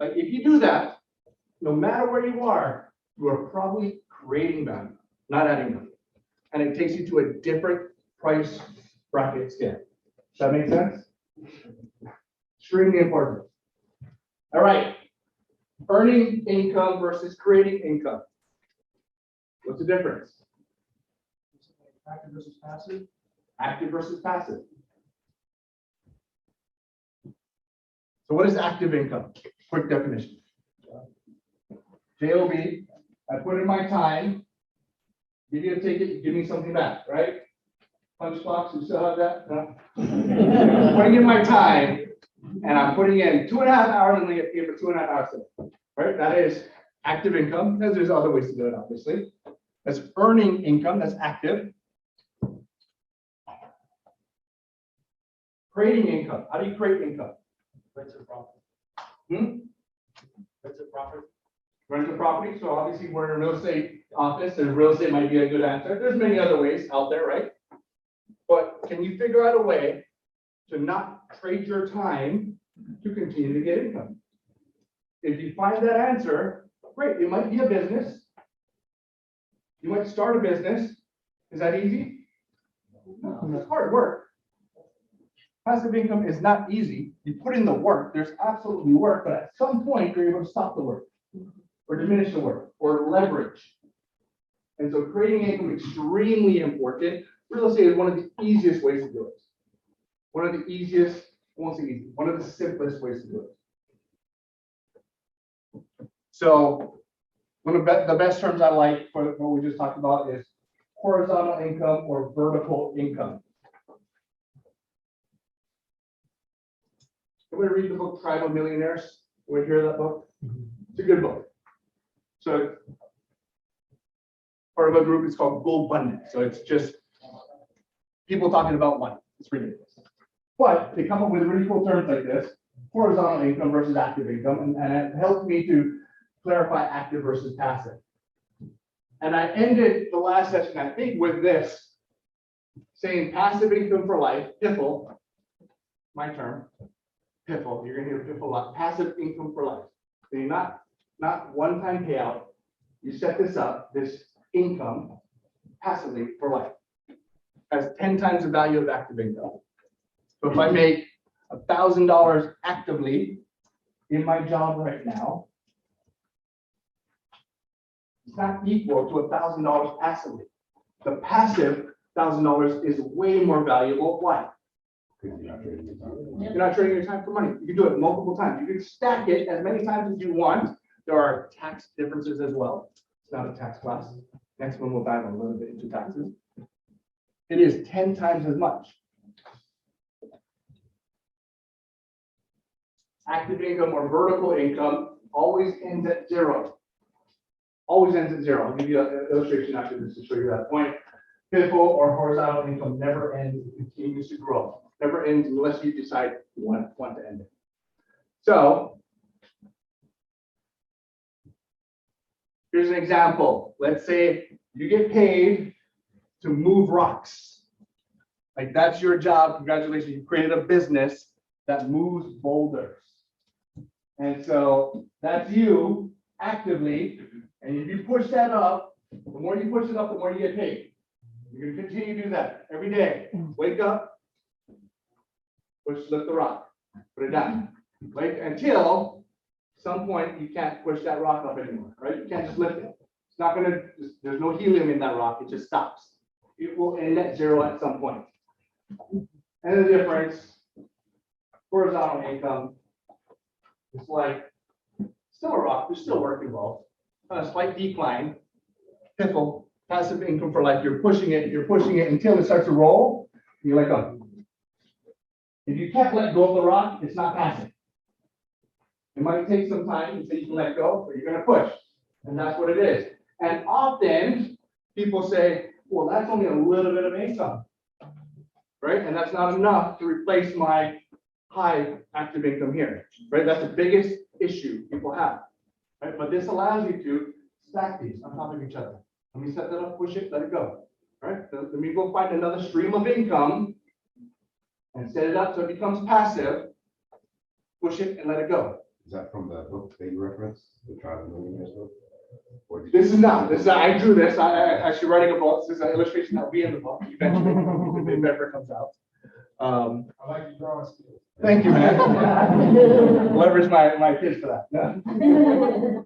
Like if you do that, no matter where you are probably creating value, not adding value. And it takes you to a different price bracket scale. Does that make sense? Extremely important. All right. Earning income versus creating income. What's the difference? Active versus passive. Active versus passive. So what is active income? Quick definition. JOB, I put in my time, give you a ticket, you give me something back, right? Punch box, you still have that? No? I'm putting in my time, and I'm putting in 2.5 hours, and I get paid for 2.5 hours today, right? That is active income. There's other ways to do it, obviously. That's earning income, that's active. Creating income. How do you create income? Rents and profit. Rents and profit. Rent a property. So obviously we're in a real estate office, and real estate might be a good answer. There's many other ways out there, right? But can you figure out a way to not trade your time to continue to get income? If you find that answer, great. It might be a business. You might start a business. Is that easy? No, it's hard work. Passive income is not easy. You put in the work, there's absolutely work, but at some point you're able to stop the work or diminish the work or leverage. And so creating income is extremely important. Real estate is one of the easiest ways to do it. One of the easiest, I won't say easy, one of the simplest ways to do it. So one of the best terms I like for what we just talked about is horizontal income or vertical income. Everybody read the book Tribe of Millionaires? We hear that book? It's a good book. So part of a group is called GoBundance. So it's just people talking about money. It's ridiculous. But they come up with really cool terms like this, horizontal income versus active income, and it helped me to clarify active versus passive. And I ended the last session, I think, with this, saying passive income for life, PIFL, my term. PIFL, you're going to hear PIFL a lot. Passive income for life. So you're not one-time payout. You set this up, this income, passively for life. Has 10 times the value of active income. So if I make $1,000 actively in my job right now, it's not equal to $1,000 passively. The passive $1,000 is way more valuable. Why? You're not trading your time for money. You can do it multiple times. You can stack it as many times as you want. There are tax differences as well. It's not a tax class. Next one we'll dive a little bit into taxes. It is 10 times as much. Active income or vertical income always ends at zero. Always ends at zero. I'll give you an illustration after this to show you that point. PIFL or horizontal income never ends. It continues to grow. Never ends unless you decide you want to end it. So here's an example. Let's say you get paid to move rocks. Like that's your job. Congratulations, you created a business that moves boulders. And so that's you actively. And if you push that up, the more you push it up, the more you get paid. You're going to continue to do that every day. Wake up. Lift the rock, put it down. Wait until some point you can't push that rock up anymore, right? You can't just lift it. It's not gonna, there's no helium in that rock, it just stops. It will end at zero at some point. And the difference, horizontal income, it's like still a rock, there's still work involved. On a slight decline, PIFL, passive income for life, you're pushing it until it starts to roll, you let go. If you can't let go of the rock, it's not passive. It might take some time until you can let go, but you're going to push. And that's what it is. And often people say, well, that's only a little bit of income, right? And that's not enough to replace my high active income here, right? That's the biggest issue people have, right? But this allows you to stack these on top of each other. Let me set that up, push it, let it go, right? So let me go find another stream of income and set it up so it becomes passive, push it and let it go. Is that from the book that you referenced, the Tribe of Millionaires book? Or did you- This is not, I drew this, I actually writing a book, this is an illustration that will be in the book eventually, if it ever comes out. I like your drawing skills. Thank you, man. Leverage my kids for that.